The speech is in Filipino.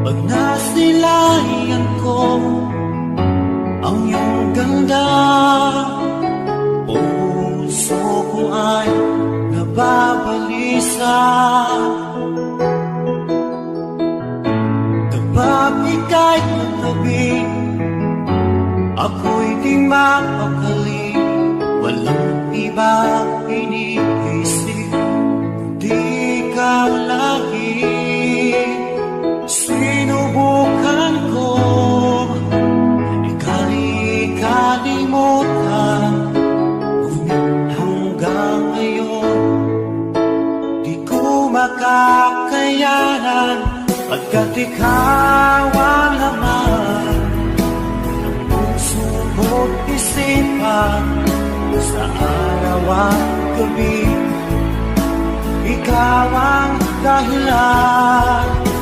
Pag nasilayan ko ang iyong ganda, puso ko ay nababalisa. Kapag ika'y katabi, ako'y di mapakali. Walang ibang iniisip, di ka lagi. Sinubukan ko ikalimutan, ngunit hanggang ngayon di ko makakayanan. Pagkat ikaw ang laman ng puso ko't isipan, sa araw at gabi ikaw ang dahilan.